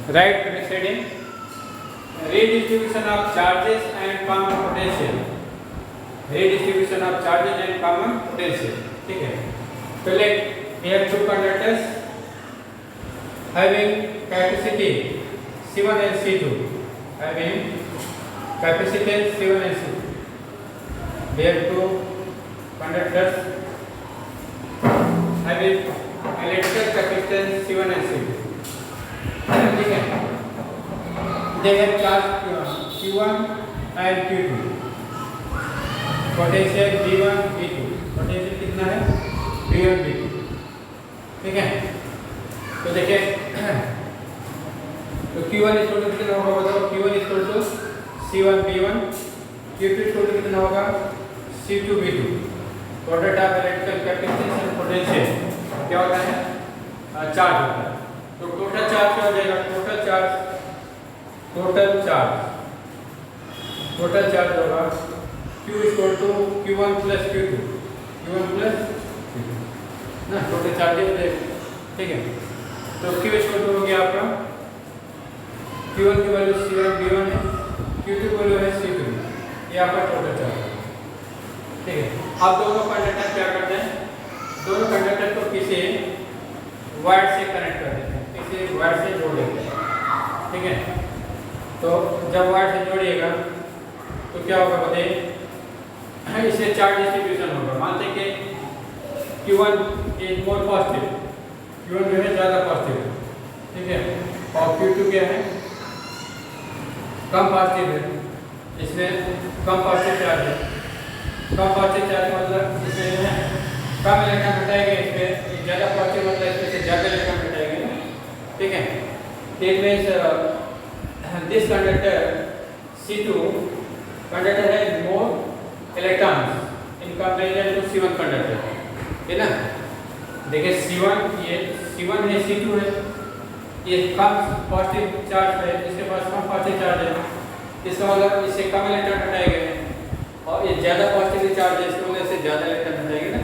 Right preceding redistribution of charges and common potential. Redistribution of charges and common potential. ठीक है. So let we have two conductors having capacity C1 and C2. Having capacitance C1 and C2. We have two conductors having electrical capacitance C1 and C2. ठीक है. They have charge Q1 and Q2. Potential V1 V2. Potential कितना है? V1 V2. ठीक है. तो देखिए तो Q1 equal to कितना होगा बताओ? Q1 equal to C1 V1. Q2 equal to कितना होगा? C2 V2. Product of electrical capacitance and potential क्या होता है? चार्ज होता है. तो टोटल चार्ज क्या हो जाएगा? टोटल चार्ज होगा Q equal to Q1 plus Q2. Q1 plus Q2 ना टोटल चार्ज हो जाएगा. ठीक है. तो Q इक्वल टू हो गया आपका Q1 की वैल्यू C1 V1 है. Q2 की वैल्यू है C2. ये आपका टोटल चार्ज है. ठीक है. अब दोनों कंडक्टर क्या करते हैं? दोनों कंडक्टर को किसी वायर से कनेक्ट कर देते हैं. किसी वायर से जोड़ देते हैं. ठीक है. तो जब वायर से जोड़िएगा तो क्या होगा बताइए? इससे चार्ज डिस्ट्रीब्यूशन होगा. मानते हैं कि Q1 is more positive. Q1 जो है ज़्यादा पॉजिटिव है. ठीक है. और Q2 क्या है? कम पॉजिटिव है. इसमें कम पॉजिटिव चार्ज है. कम पॉजिटिव चार्ज मतलब इसमें कम इलेक्ट्रॉन हटाएंगे. इसमें ज़्यादा पॉजिटिव मतलब इसमें से ज़्यादा इलेक्ट्रॉन हटाएंगे ना. ठीक है. It means this conductor C2 conductor has more electrons in comparison to C1 conductor. है ना. देखिए C1 ये C1 है C2 है. ये कम पॉजिटिव चार्ज है. इसके पास कम पॉजिटिव चार्ज है. इसका मतलब इससे कम इलेक्ट्रॉन हटाए गए हैं. और ये ज़्यादा पॉजिटिव चार्ज है. इसकी वजह से ज़्यादा इलेक्ट्रॉन हटाएंगे ना.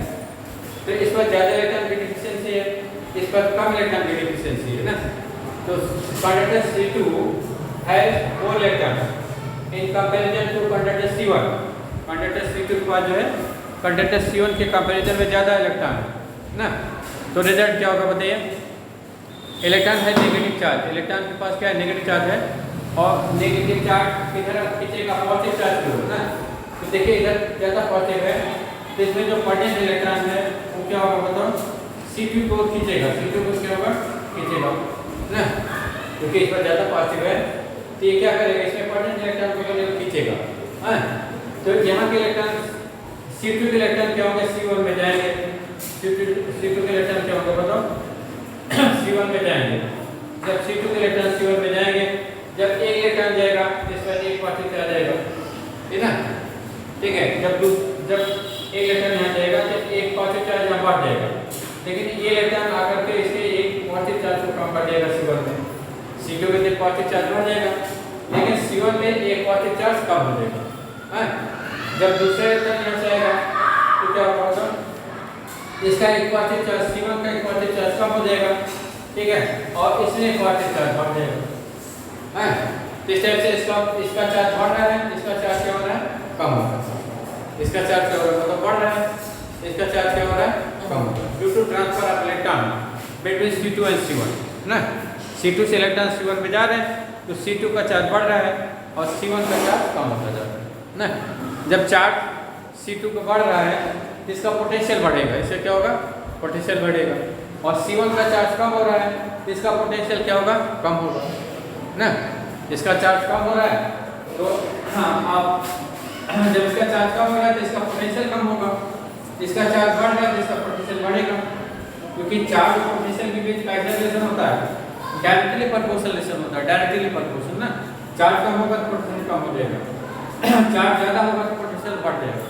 तो इस पर ज़्यादा इलेक्ट्रॉन की डिफिशियंसी है. इस पर कम इलेक्ट्रॉन की डिफिशियंसी है ना. तो conductor C2 has more electrons in comparison to conductor C1. Conductor C2 के पास जो है कंडक्टर C1 के कंपैरिजन में ज़्यादा इलेक्ट्रॉन है ना. तो रिजल्ट क्या होगा बताइए? इलेक्ट्रॉन है नेगेटिव चार्ज. इलेक्ट्रॉन के पास क्या है? नेगेटिव चार्ज है. और नेगेटिव चार्ज की तरफ खींचेगा पॉजिटिव चार्ज की ओर ना. तो देखिए इधर ज़्यादा पॉजिटिव है. तो इसमें जो पॉजिटिव इलेक्ट्रॉन है वो क्या होगा बताओ? C2 को खींचेगा. C2 को क्या होगा? खींचेगा ना. क्योंकि इस पर ज़्यादा पॉजिटिव है. तो ये क्या करेगा? इसमें पॉजिटिव इलेक्ट्रॉन को खींचेगा. हाँ. तो यहाँ के इलेक्ट्रॉन C2 के इलेक्ट्रॉन क्या होंगे? C1 में जाएंगे. C2 के इलेक्ट्रॉन क्या होंगे बताओ? C1 में जाएंगे. जब C2 के इलेक्ट्रॉन C1 में जाएंगे, जब एक इलेक्ट्रॉन जाएगा इस पर एक पॉजिटिव आ जाएगा. ठीक है ना. ठीक है. जब एक इलेक्ट्रॉन यहाँ जाएगा तो एक पॉजिटिव चार्ज यहाँ बढ़ जाएगा. लेकिन ये इलेक्ट्रॉन आकर के इसके एक पॉजिटिव चार्ज को कम कर देगा C1 में. C2 में एक पॉजिटिव चार्ज बढ़ जाएगा. लेकिन C1 में एक पॉजिटिव चार्ज कम हो जाएगा. हाँ. जब दूसरे इलेक्ट्रॉन यहाँ से आएगा तो क्या होगा? इसका एक पॉजिटिव चार्ज C1 का एक पॉजिटिव चार्ज कम हो जाएगा. ठीक है. और इसमें एक पॉजिटिव चार्ज बढ़ जाएगा. हाँ. इस टाइप से इसका चार्ज बढ़ रहा है. इसका चार्ज क्या हो रहा है? कम हो रहा है. इसका चार्ज क्या हो रहा है? मतलब बढ़ रहा है. इसका चार्ज क्या हो रहा है? कम हो रहा है. Due to transfer of electron between C2 and C1 ना. C2 से इलेक्ट्रॉन C1 में जा रहे हैं तो C2 का चार्ज बढ़ रहा है और C1 का चार्ज कम होता जा रहा है ना. जब चार्ज C2 का बढ़ रहा है तो इसका पोटेंशियल बढ़ेगा. इससे क्या होगा? पोटेंशियल बढ़ेगा. और C1 का चार्ज कम हो रहा है तो इसका पोटेंशियल क्या होगा? कम होगा ना. इसका चार्ज कम हो रहा है तो हाँ आप जब इसका चार्ज कम हो रहा है तो इसका पोटेंशियल कम होगा. इसका चार्ज बढ़ रहा है तो इसका पोटेंशियल बढ़ेगा. क्योंकि चार्ज और पोटेंशियल के बीच का रिलेशन होता है. डायरेक्टली प्रोपोर्शनल रिलेशन होता है. डायरेक्टली प्रोपोर्शनल ना. चार्ज कम होगा तो पोटेंशियल कम हो जाएगा. चार्ज ज़्यादा होगा तो पोटेंशियल बढ़ जाएगा.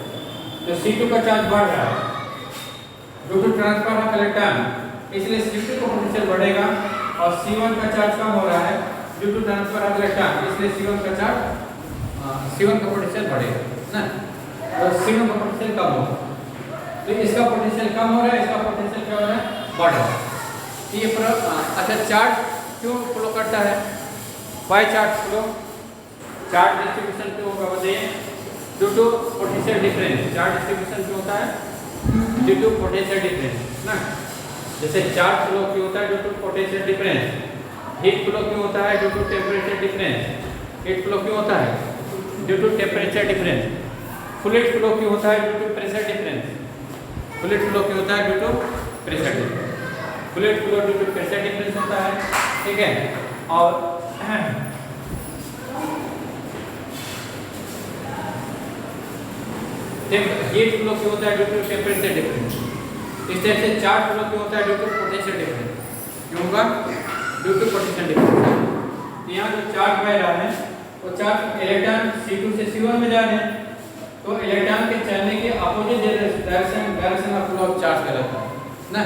तो C2 का चार्ज बढ़ रहा है due to transfer of electron. इसलिए C2 का पोटेंशियल बढ़ेगा. और C1 का चार्ज कम हो रहा है due to transfer of electron. इसलिए C1 का पोटेंशियल बढ़ेगा ना. तो C1 का पोटेंशियल कम होगा. तो इसका पोटेंशियल कम हो रहा है. इसका पोटेंशियल क्या हो रहा है? बढ़ रहा है. ये अच्छा चार्ज क्यों फ्लो करता है? पाई चार्ट लो चार्ज डिस्ट्रीब्यूशन क्यों होगा बताइए due to potential difference charge distribution क्यों होता है ड्यू टू पोटेंशियल डिफरेंस ना जैसे चार्ज फ्लो क्यों होता है due to potential difference heat flow क्यों होता है due to temperature difference heat flow क्यों होता है due to temperature difference fluid flow क्यों होता है due to pressure difference fluid flow क्यों होता है due to pressure difference fluid flow due to pressure difference होता है ठीक है और हीट फ्लो क्यों होता है ड्यू टू टेम्परेचर डिफरेंस इस तरह से चार्ज फ्लो क्यों होता है ड्यू टू पोटेंशियल डिफरेंस क्यों होगा ड्यू टू पोटेंशियल डिफरेंस यहाँ जो चार्ज बह रहा है वो चार्ज इलेक्ट्रॉन C2 से C1 में जा रहे हैं तो इलेक्ट्रॉन के चलने के opposite direction of flow of charge कहलाता है ना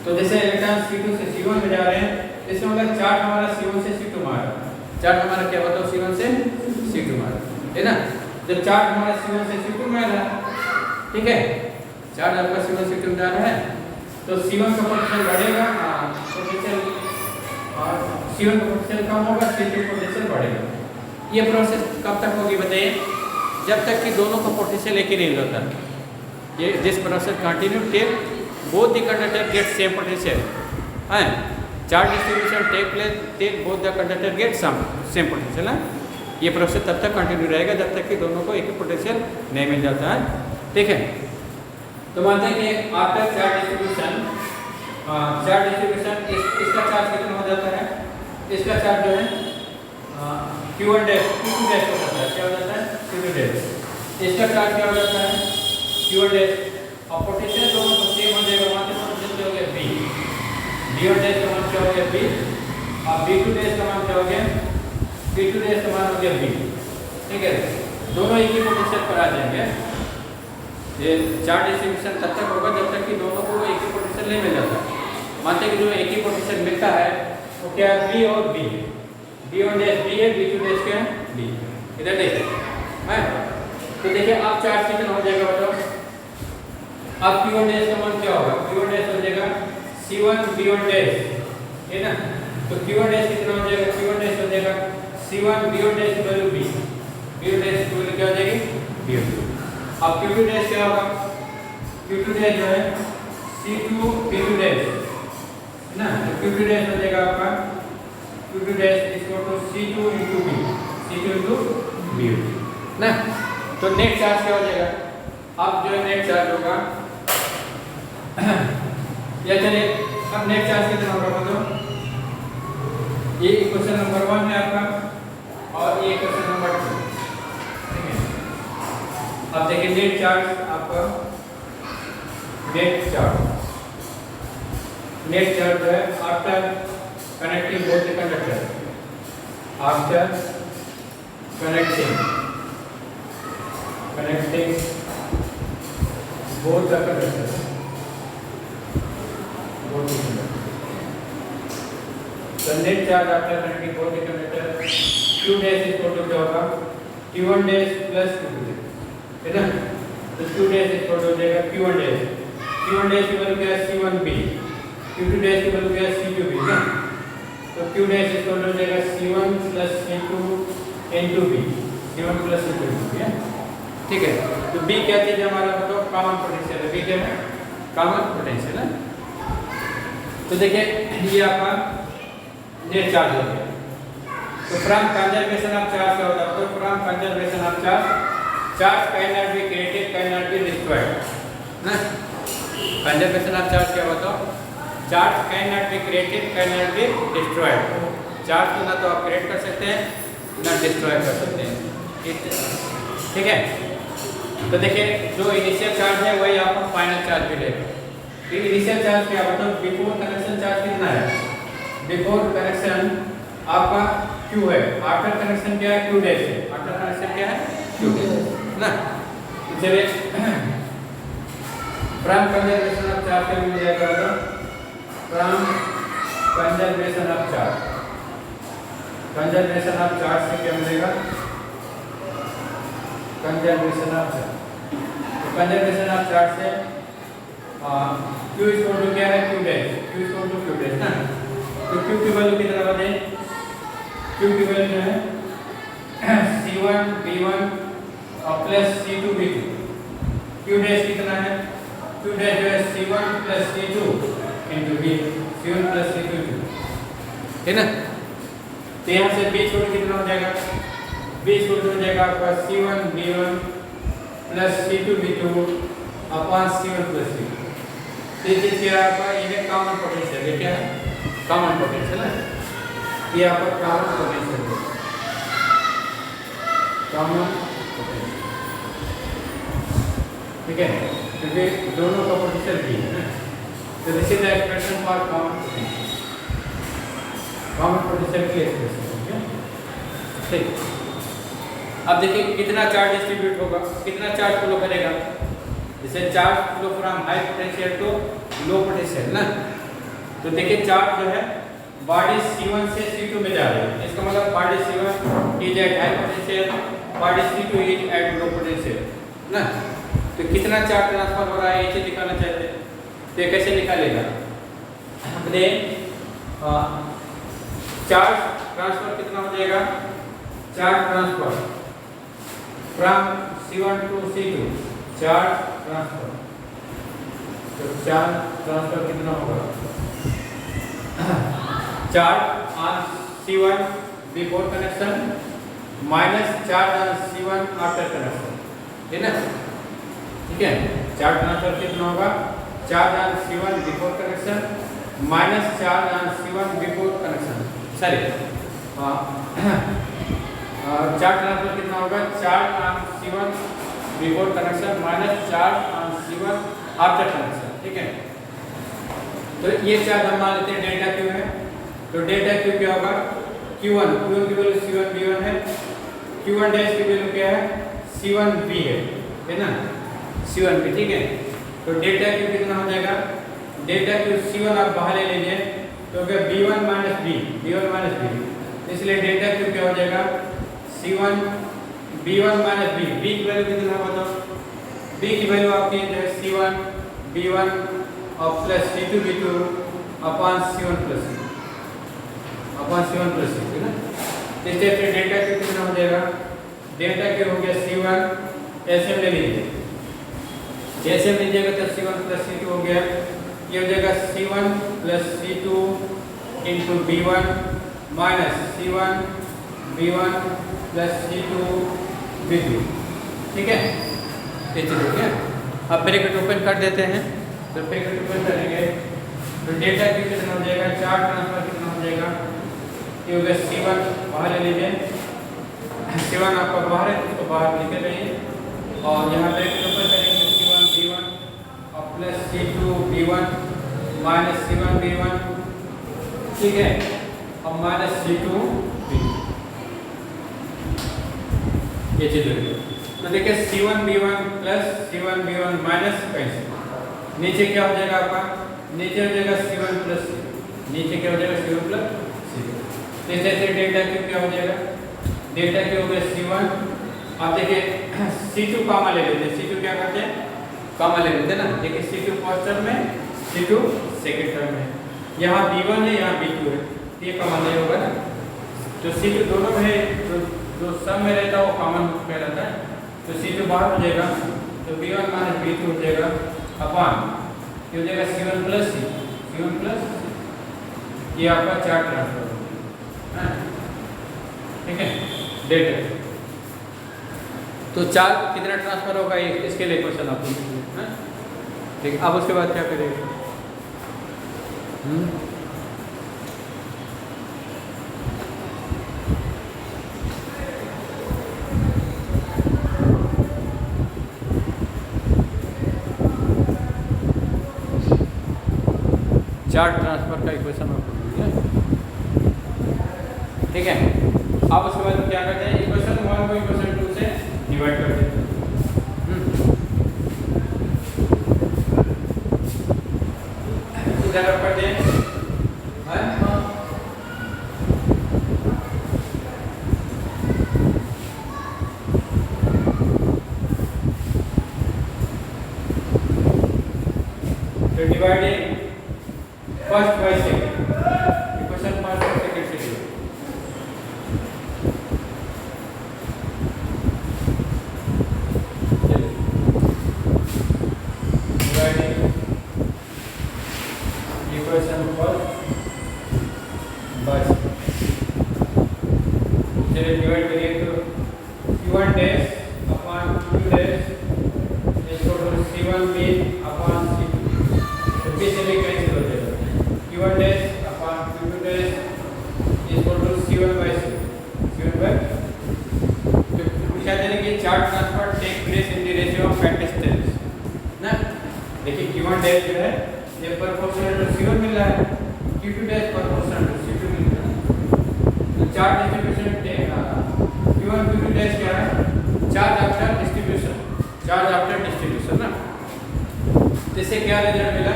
तो जैसे इलेक्ट्रॉन C2 से C1 में जा रहे हैं इसमें मतलब चार्ज हमारा C1 से C2 में आ रहा है चार्ज हमारा क्या बताओ C1 से C2 में आ रहा है ना जब चार्ज हमारा C1 से C2 में आ रहा है ठीक है चार्ज आपका C1 से C2 में जा रहा है तो C1 का पोटेंशियल बढ़ेगा पोटेंशियल C1 का पोटेंशियल कम होगा C2 पोटेंशियल बढ़ेगा ये प्रोसेस कब तक होगी बताइए जब तक कि दोनों का पोटेंशियल एक ही नहीं होता ये this process continue till both the conductor get same potential है charge distribution take place till both the conductor get same potential है ये प्रोसेस तब तक कंटिन्यू रहेगा जब तक कि दोनों को एक ही पोटेंशियल नहीं मिल जाता है ठीक है तो मानते हैं कि आफ्टर चार्ज डिस्ट्रीब्यूशन इसका चार्ज कितना हो जाता है इसका चार्ज जो है Q1 डैश Q2 डैश हो जाता है क्या हो जाता है Q2 डैश इसका चार्ज क्या हो जाता है Q1 डैश और पोटेंशियल दोनों को सेम हो जाएगा वहां से पोटेंशियल क्या हो गया B B1 डैश का मान क्या हो गया B और B2 डैश का मान क्या हो गया B2 डैश का मान हो गया B ठीक है दोनों एक ही पोटेंशियल पर आ जाएंगे ये चार्ज डिस्ट्रीब्यूशन तब तक होगा जब तक कि दोनों को एक ही पोटेंशियल नहीं मिल जाता मानते हैं कि जो एक ही पोटेंशियल मिलता है वो क्या है B और B B1 डैश B है B2 डैश क्या है B इधर देखिए है तो देखिए आप चार्ज कितना हो जाएगा बताओ अब Q1 डैश का मान क्या होगा Q1 डैश हो जाएगा C1 B1 डैश है ना तो Q1 डैश कितना हो जाएगा Q1 डैश हो जाएगा C1 B1 डैश की वैल्यू B B1 डैश की वैल्यू क्या हो जाएगी B2 अब Q2 डैश क्या होगा Q2 डैश जो है C2 B2 डैश ना तो Q2 डैश हो जाएगा आपका Q2 dash equal to C2 into B C2 into B ना तो नेट चार्ज क्या हो जाएगा अब जो है नेट चार्ज होगा या चलिए अब नेट चार्ज कितना होगा बताओ ये क्वेश्चन नंबर 1 है आपका और ये क्वेश्चन नंबर 2 ठीक है अब देखिए नेट चार्ज आपका नेट चार्ज जो है after connecting both the conductor after connecting both the conductors the net charge after connecting both the conductor Q dash is equal to क्या होगा Q1 dash plus Q2 है ना तो Q dash is equal to हो जाएगा Q1 dash की value क्या है C1B Q2 dash की वैल्यू क्या है C2B ना तो Q dash इक्वल हो जाएगा C1 plus C2 into B C1 plus C2 into B है ठीक है तो B क्या चीज है हमारा बताओ कॉमन पोटेंशियल है B क्या है कॉमन पोटेंशियल है तो देखिए ये आपका नेट चार्ज हो गया तो फ्रॉम कंजर्वेशन ऑफ चार्ज क्या होता है तो from conservation of charge can not be created can not be destroyed ना कंजर्वेशन ऑफ चार्ज क्या बताओ charge can not be created can not be destroyed charge को ना तो आप क्रिएट कर सकते हैं ना डिस्ट्रॉय कर सकते हैं ठीक है तो देखिए जो इनिशियल चार्ज है वही आपको फाइनल चार्ज मिलेगा इनिशियल चार्ज क्या बताओ बिफोर कनेक्शन चार्ज कितना है बिफोर कनेक्शन आपका Q है आफ्टर कनेक्शन क्या है Q डैश है आफ्टर कनेक्शन क्या है Q डैश ना तो चलिए फ्रॉम कंजर्वेशन ऑफ चार्ज क्या मिल जाएगा फ्रॉम कंजर्वेशन ऑफ चार्ज से क्या मिलेगा कंजर्वेशन ऑफ चार्ज तो कंजर्वेशन ऑफ चार्ज से Q इक्वल टू क्या है Q डैश ना तो Q की वैल्यू कितना बने Q की वैल्यू है ना। तो यहाँ से b छोड़ कितना हो जाएगा, b छोड़ हो जाएगा आपका c1 b1 plus c2 b2 upon c1 plus c2। ये चीज क्या है आपका, ये कॉमन पोटेंशियल, ये क्या है कॉमन पोटेंशियल है, ये आपका कॉमन पोटेंशियल है, कॉमन पोटेंशियल, ठीक है, क्योंकि दोनों का पोटेंशियल भी है। तो this is the expression for common potential, common potential की एक्सप्रेशन, ठीक। अब देखिए कितना चार्ज डिस्ट्रीब्यूट होगा, कितना चार्ज फ्लो करेगा, जैसे charge flow from high potential to low potential ना। तो देखिए चार्ज जो है बॉडी C1 से C2 में जा रही है, इसका मतलब body C1 is at high potential, body C2 is at low potential ना। तो कितना चार्ज ट्रांसफर हो रहा है ये चीज दिखाना चाहते हैं, तो ये कैसे निकालेगा, अपने चार्ज ट्रांसफर कितना हो जाएगा, charge transfer from C1 to C2, charge transfer, तो चार्ज ट्रांसफर कितना होगा, charge on C1 before connection minus charge on C1 after connection, है ना, ठीक है। चार्ज ट्रांसफर कितना होगा, charge on C1 before connection minus charge on C1 before connection, sorry charge transfer कितना होगा, charge on C1 before connection minus charge on C1 after connection, ठीक है। तो ये चार्ज हम मान लेते हैं डेल्टा क्यू है, तो डेल्टा क्यू क्या होगा, Q1 की वैल्यू C1 B1 है, Q1 डैश की वैल्यू क्या है, C1 B है ना, C1 B, ठीक है। तो डेल्टा क्यू कितना हो जाएगा, डेल्टा क्यू C1 आप बाहर ले लीजिए, तो क्या B1 minus B, B1 minus B, इसलिए डेल्टा क्यू क्या हो जाएगा, C1 B1 minus B, B की वैल्यू कितना होगा, तो B की वैल्यू आपकी जो है C1 B1 और plus C2 B2 upon C1 plus C, upon C1 plus C, है ना। इस टाइप से डेल्टा क्यू कितना हो जाएगा, डेल्टा क्यू हो गया C1, ऐसे ले लीजिए, जैसे लीजिएगा तो C1 प्लस C2 हो गया, ये हो जाएगा C1 plus C2 into B1 minus C1 B1 plus C2 B2, ठीक है, ये चीज हो गया। अब ब्रैकेट ओपन कर देते हैं, तो ब्रैकेट ओपन करेंगे तो डेल्टा क्यू कितना हो जाएगा, चार्ज ट्रांसफर कितना हो जाएगा, ये हो गया C1 बाहर ले लीजिए, C1 आपका बाहर है, इसको बाहर निकल रही है, और यहाँ ब्रैकेट ओपन करेंगे C1 B1 और plus C2 B1 minus C1 B1, ठीक है, और माइनस C2 B2, ये चीज हो गई। तो देखिए C1 B1 plus C1 B1 minus cancel, नीचे क्या हो जाएगा आपका, नीचे हो जाएगा C1 प्लस C, नीचे क्या हो जाएगा C1 प्लस C। तो जैसे डेल्टा क्यू क्या हो जाएगा, डेल्टा क्यू हो गया C1, आप देखिए C2 कॉमा ले लेते हैं, C2 क्या करते हैं, कॉमा ले लेते हैं ना, देखिए C2 फर्स्ट टर्म में, C2 सेकंड टर्म में, यहाँ B1 है यहाँ B2 है, ये कॉमन नहीं होगा ना, तो C2 दोनों में है, जो सब में रहता है वो कॉमन में रहता है, तो C2 बाहर हो जाएगा, तो B1 माइनस B2 हो जाएगा अपॉन, ये हो जाएगा C1 plus C, C1 plus C, ये आपका चार्ज ट्रांसफर हो गया, ठीक है, डेल्टा। तो चार्ज कितना ट्रांसफर होगा, इसके लिए क्वेश्चन आपको, ठीक है। अब उसके बाद क्या करेंगे, चार्ज ट्रांसफर का इक्वेशन आपको, ठीक है। अब उसके बाद क्या करते हैं, इक्वेशन 1 को इक्वेशन 2 से डिवाइड कर देते हैं, इधर कर दें, तो dividing first by second, equation first और सेकंड से डिवाइडिंग इक्वेशन चलिए डिवाइड करिए तो Q1 dash upon Q dash is equal to C1 B upon C2। तो B से भी कैंसिल हो जाएगा। Q1 dash upon Q2 dash is equal to C1 by C1 by. तो पूछा जाने कि charge transfer take place in the ratio of capacitance ना। देखिए Q1 डैश जो है ये प्रोपोर्शनल टू C1 मिल रहा है, Q2 dash proportional to C2 मिल रहा है। तो charge distribution Q1 Q2 dash क्या है? Charge after distribution, charge after distribution ना। इससे क्या रिजल्ट मिला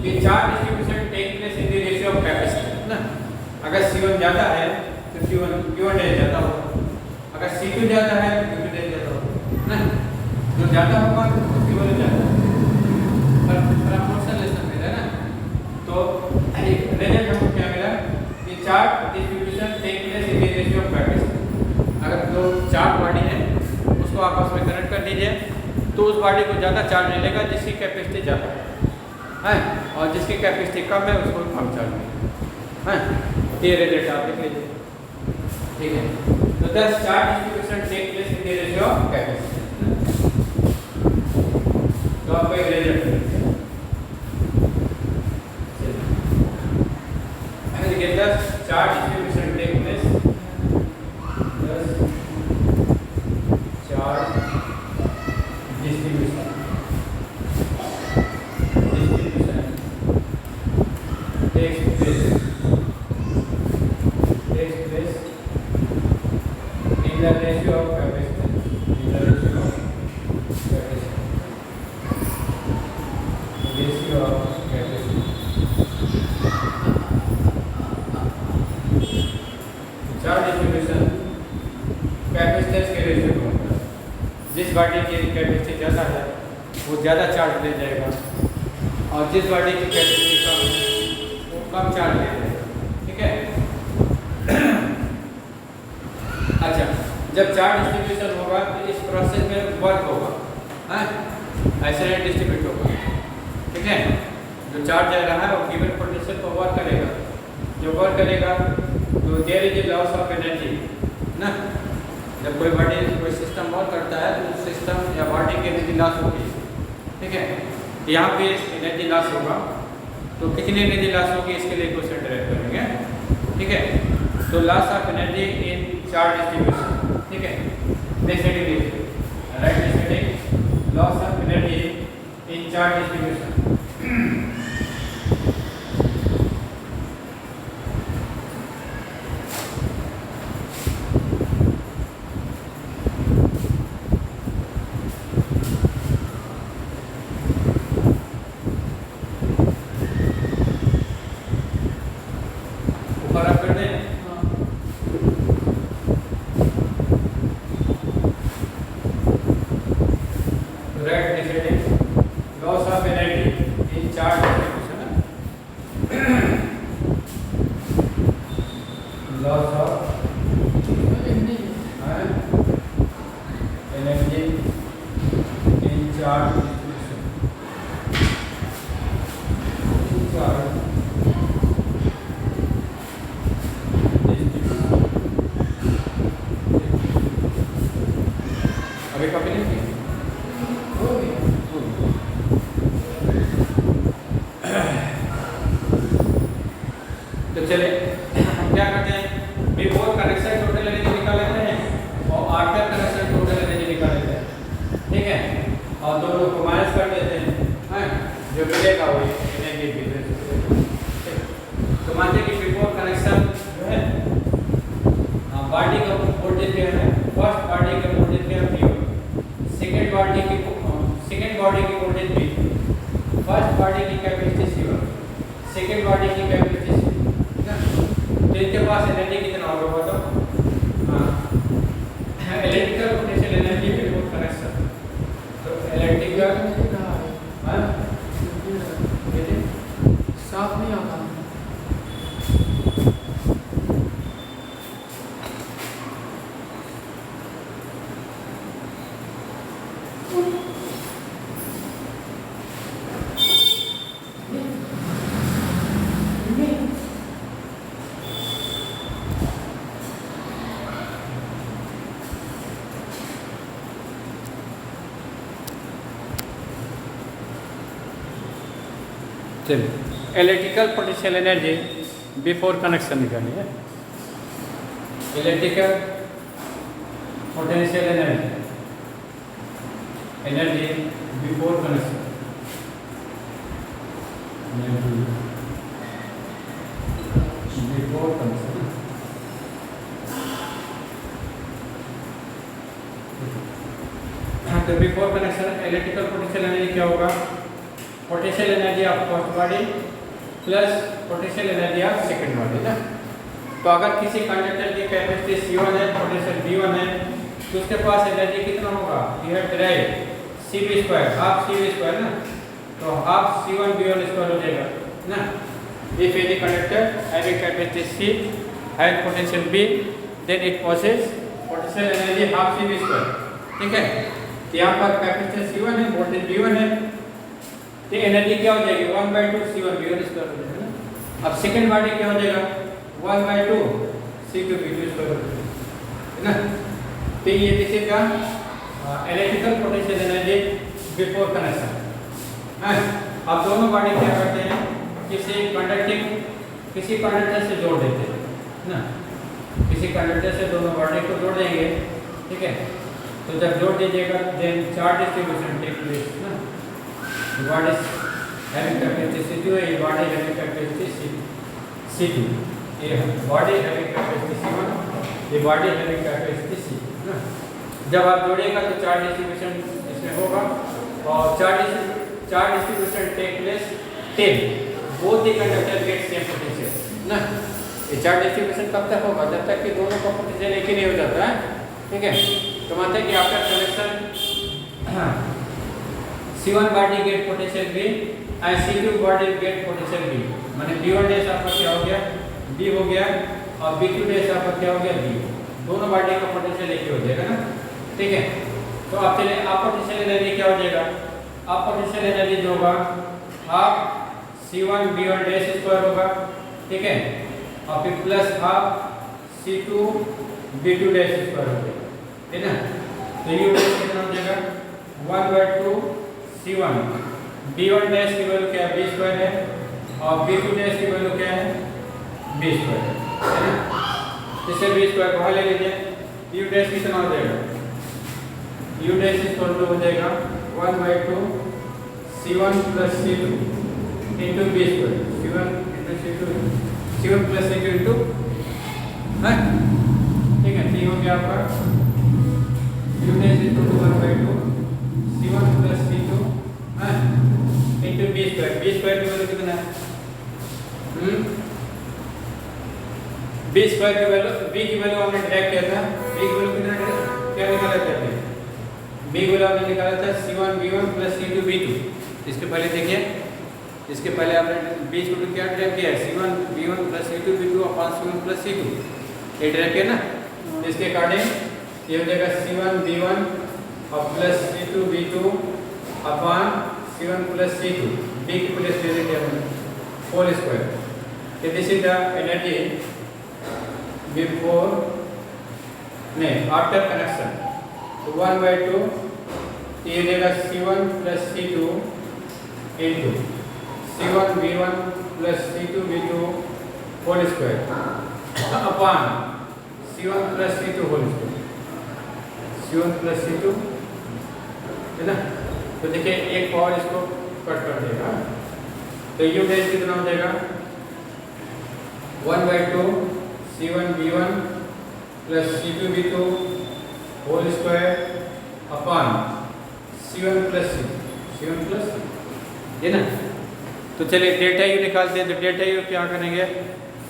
कि charge distribution take place in the ratio of capacitance ना। अगर C1 ज्यादा है तो Q1 डैश ज्यादा होगा, अगर C2 ज्यादा है तो Q2 डैश ज्यादा होगा ना। जो ज्यादा होगा उसकी वैल्यू ज्यादा पर प्रपोर्शनल रिलेशन में है ना। तो रिजल्ट हमको क्या मिला कि charge distribution take place in the ratio of capacitance. अगर दो चार्ज बॉडी है उसको आपस में कनेक्ट कर दीजिए तो उस बॉडी को ज़्यादा चार्ज मिलेगा जिसकी कैपेसिटी ज़्यादा है, और जिसकी कैपेसिटी कम है उसको कम चार्ज मिलेगा है। ये रिजल्ट आप लिख लीजिए, ठीक है। तो thus charge distribution take place in the ratio of capacitance. तो आपको एक result thus charge distribution take place, thus charge distribution takes place in the ratio of capacitance, in the ratio of capacitance, ratio of capacitance. Charge distribution capacitance के ratio को होता है। जिस body की capacity ज़्यादा है वो ज़्यादा चार्ज ले जाएगा, और जिस बॉडी की कैपेसिटी कम है वो कम चार्ज ले जाएगा, ठीक है। अच्छा, जब चार्ज डिस्ट्रीब्यूशन होगा तो इस प्रोसेस में वर्क होगा, ऐसे नहीं डिस्ट्रीब्यूट होगा, ठीक है। जो चार्ज जा रहा है वो गिवन पोटेंशियल पर वर्क करेगा, जो वर्क करेगा तो there is loss of energy ना। जब कोई बॉडी कोई सिस्टम वर्क करता है तो उस सिस्टम या बॉडी की एनर्जी लॉस होगी, ठीक है। यहाँ पे एनर्जी लॉस होगा तो कितनी एनर्जी लॉस होगी इसके लिए क्वेश्चन डायरेक्ट करेंगे, ठीक है। तो loss of energy in charge distribution, ठीक है। नेक्स्ट हेडिंग देखिए, right heading loss of energy in charge distribution. तो चले हम क्या करते हैं, बिफोर कनेक्शन टोटल एनर्जी निकाल लेते हैं और आफ्टर कनेक्शन टोटल एनर्जी निकाल लेते हैं, ठीक है। और दोनों को माइनस कर देते हैं, जो मिलेगा वो एनर्जी डिफरेंस। तो मानते हैं कि बिफोर कनेक्शन जो है बॉडी का वोल्टेज क्या है, फर्स्ट बॉडी का वोल्टेज क्या है V1, सेकंड बॉडी की वोल्टेज V, फर्स्ट बॉडी की कैपेसिटी C1, सेकंड बॉडी की कैपेसिटी C, तो इनके पास एनर्जी कितना होगा बताओ। हाँ, electrical potential energy before connection. तो इलेक्ट्रिकल साफ नहीं आता चलिए electrical potential energy before connection निकालनी है। Electrical potential energy before connection, before connection. तो before connection electrical potential energy क्या होगा? Potential energy of first body plus potential energy of second body ना। तो अगर किसी कंडक्टर की कैपेसिटी C1 है, पोटेंशियल V1 है, तो उसके पास एनर्जी कितना होगा? You have derive CV², half CV² ना, तो हाफ C1V1² हो जाएगा ना। If any conductor having capacity C has potential B, then it possess potential energy half CV²। ठीक है, तो यहाँ पर कैपेसिटी C1 है, वोल्टेज V1 है, तो एनर्जी क्या हो जाएगी? 1/2 C1V1² हो जाएगा ना। अब सेकंड बॉडी क्या हो जाएगा? 1/2 C2V2² हो जाएगा, है ना। तो ये this is the electrical potential energy before connection. अब दोनों बॉडी क्या करते हैं? किसी कंडक्टर से जोड़ देते हैं ना, किसी कंडक्टर से दोनों बॉडी को जोड़ देंगे। ठीक है, तो जब जोड़ दीजिएगा then charge distribution take place ना। बॉडी हैविंग कैपेसिटी C2 है, ये बॉडी हैविंग कैपेसिटी C2, ये बॉडी हैविंग कैपेसिटी C1, ये बॉडी हैविंग कैपेसिटी C ना। जब आप जोड़ेगा तो चार्ज डिस्ट्रीब्यूशन इसमें होगा और charge distribution take place till both the conductor get same potential ना। ये चार्ज डिस्ट्रीब्यूशन कब तक होगा? जब तक कि दोनों का पोटेंशियल एक ही नहीं हो जाता है। ठीक है, तो मानते हैं कि आपका connection C1 body get potential B and C2 body get potential B, माने B1 डैश आपका क्या हो गया? B हो गया, और B2 डैश आपका क्या हो गया? B। दोनों बॉडी का पोटेंशियल एक ही हो जाएगा ना। ठीक है, तो अब चलिए आप पोटेंशियल एनर्जी क्या हो जाएगा? आप पोटेंशियल एनर्जी जो होगा हाफ C1V1 डैश स्क्वायर होगा। ठीक है, और फिर plus half C2V2 dash square हो जाएगा, है ना। तो ये कितना हो जाएगा? 1/2 C1 B1 डैश की वैल्यू क्या है? B² है, और B2 डैश की वैल्यू क्या है? B² है ना। इसे B² बाहर ले लीजिए, U डैश कितना हो जाएगा? U डैश इक्वल टू हो जाएगा 1/2 C1 plus C2 into B², C1 into C2, C1 plus C2 into है। ठीक है, ये हो गया आपका U dash equal to 1/2 C1 plus C2 into B² की वैल्यू कितना है? B² की वैल्यू, B की वैल्यू हमने डिराइव किया था। B की वैल्यू कितना क्या निकाला था? B की वैल्यू हमने निकाला था C1V1 प्लस C2V2। इसके पहले देखिए, इसके पहले आपने B को क्या डिराइव किया है? C1V1 plus C2V2 upon C1 plus C2, ये डिराइव किया ना। इसके अकॉर्डिंग ये हो जाएगा C1V1 और plus C2V2 upon C1 plus C2, B की प्लेस दे देंगे हमने whole square. This is the energy before नहीं आफ्टर कनेक्शन। तो 1/2 ये देगा C1 plus C2 into C1V1 plus C2V2 whole square upon C1 plus C2 whole square, C1 plus C2, है ना। तो देखिए एक पावर इसको कट कर देगा, तो U डैश कितना हो जाएगा? 1/2 C1V1 plus C2V2 whole square upon C1 plus C2, है ना। तो चलिए डेल्टा U निकालते हैं। तो डेल्टा U क्या करेंगे?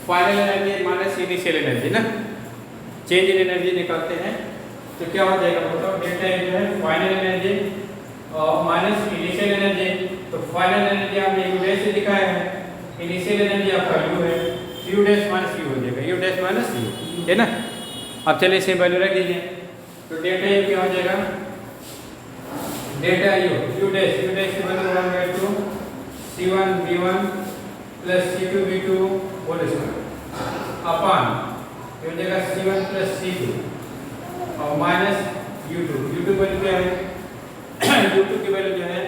Final energy minus initial energy ना, चेंज इन एनर्जी निकालते हैं। तो क्या हो जाएगा बताओ? डेल्टा U जो है फाइनल एनर्जी और माइनस इनिशियल एनर्जी। तो फाइनल एनर्जी आपने U डैश से दिखाया है, इनिशियल एनर्जी आपका U है, U डैश माइनस U हो जाएगा, U डैश माइनस U, है ना। अब चलिए इसे वैल्यू रख दीजिए। तो डेल्टा U क्या हो जाएगा? डेल्टा U डैश की value 1/2 C1V1 plus C2V2 whole square upon ये हो जाएगा C1 प्लस C2 और माइनस U2 वैल्यू क्या है? U2 की वैल्यू जो है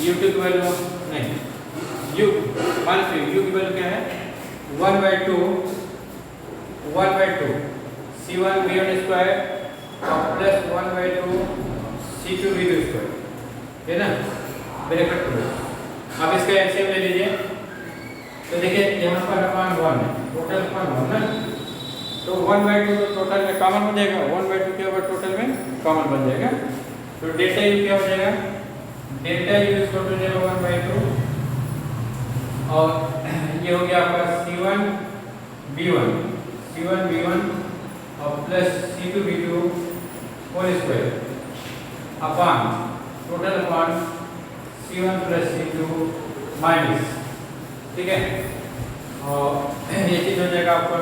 U2 की वैल्यू नहीं, U की वैल्यू क्या है 1/2 C1 V1 स्क्वायर और प्लस 1/2 C2 V2 स्क्वायर, है ना, ब्रैकेट करो। अब इसका एलसीएम ले लीजिए। तो देखिए यहाँ पर अपान 1 है, टोटल अपान 1 ना, तो 1/2 तो टोटल में कॉमन बन जाएगा, 1/2 के ऊपर टोटल में कॉमन बन जाएगा। तो डेल्टा यू क्या हो जाएगा, डेल्टा यू इक्वल टू 1/2 और ये हो गया आपका C1 V1 और plus C2 V2 whole square upon total upon C1 plus C2 minus, ठीक है। और ये चीज हो जाएगा आपका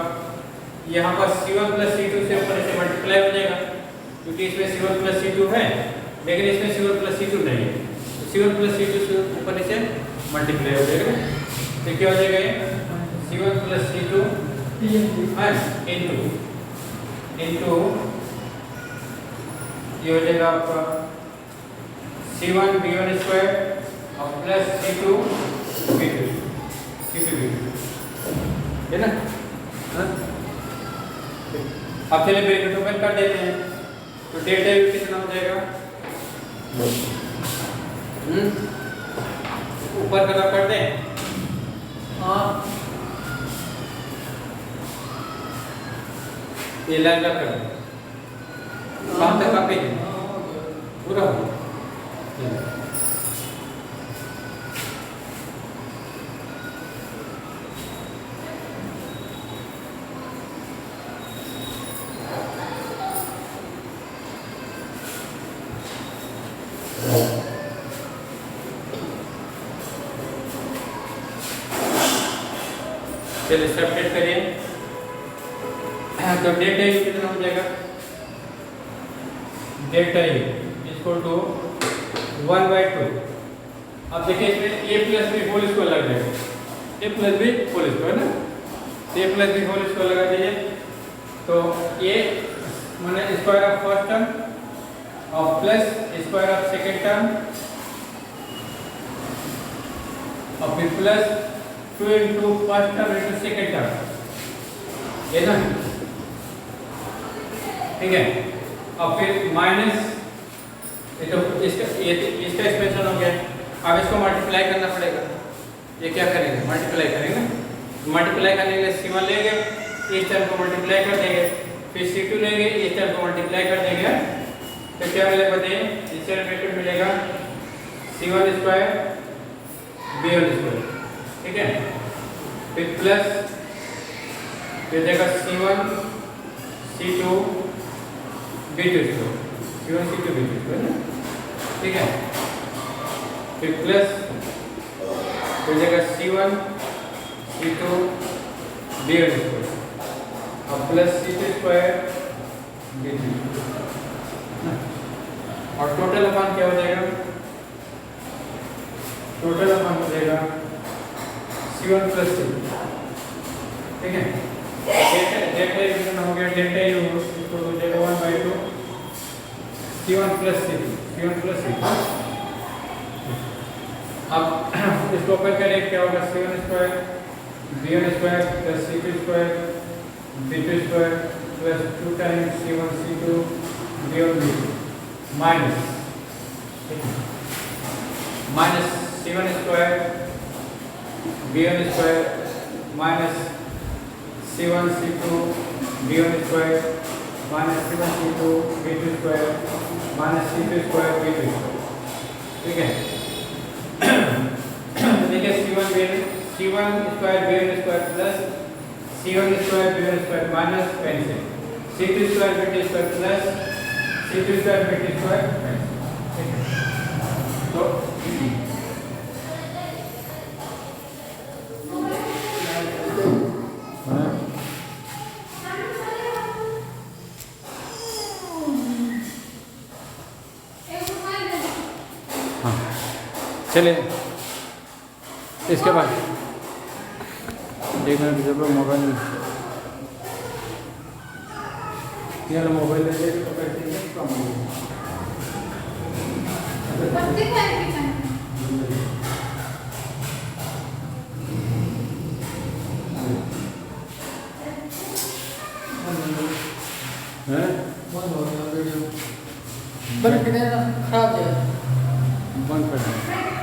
यहाँ पर C1 प्लस C2 से ऊपर से मल्टीप्लाई हो जाएगा, क्योंकि इसमें C1 प्लस C2 है लेकिन इसमें C1 प्लस C2 नहीं है, तो C1 प्लस C2 से ऊपर से मल्टीप्लाई हो जाएगा। तो क्या हो जाएगा ये C1 प्लस C2 इनटू ये हो जाएगा आपका C1 V1 स्क्वायर और प्लस C2 V2 है ना। अब चलिए ब्रैकेट ओपन कर देते हैं, तो डेल्टा यू कितना हो जाएगा, ऊपर का कर दें, ये लाइन का कर दें, कहाँ तक कापी पूरा हो चलिए सब्ट्रैक्ट करिए। तो डेल्टा यू कितना हो जाएगा, डेल्टा यू इक्वल टू 1/2। अब देखिए इसमें a plus b whole square लग जाएगा, a plus b whole square ना, a plus b whole square लगा दीजिए। तो a माने स्क्वायर ऑफ फर्स्ट टर्म और plus square of second term और फिर plus 2 into first term into second term, है ना, ठीक है। और फिर माइनस तो इसका एक्सप्रेशन हो गया। अब इसको मल्टीप्लाई करना पड़ेगा, ये क्या करेंगे मल्टीप्लाई करेंगे, मल्टीप्लाई करने के लिए C1 लेंगे, इस टर्म को मल्टीप्लाई कर देंगे, फिर C2 लेंगे, इस टर्म को मल्टीप्लाई कर देंगे, तो क्या मिलेगा बताइए, इससे रिलेटेड मिलेगा C1 स्क्वायर V1 स्क्वायर, ठीक है। फिर प्लस फिर देगा C1 C2 V2 square, C1 C2 V2 square ना, ठीक है। फिर प्लस फिर देगा C1 C2 V1 स्क्वायर और प्लस C2 स्क्वायर V2 और टोटल अपान क्या हो जाएगा, टोटल अपान हो जाएगा C1 प्लस C2, ठीक है। डेल्टा यू कितना हो गया, डेल्टा यू इसको हो जाएगा 1/2 C1 प्लस C2। अब इसको ओपन करें, क्या होगा C1 square V1 square plus C2 square V2 square plus 2 times C1 C2 V1 V2 minus C1 square V1 square minus C1 C2 V1 square minus C1 C2 V2 square minus C2 square V2 square, ठीक है। देखिए C1 square V1 square plus C1 square V1 square minus cancel C2 square V2 square plus C2 square V2 square cancel, तो चलिए इसके बाद एक minute जब mobile ले ले तो कैसे कम हो बंद कर देना, खराब जाएगा। बंद कर दें।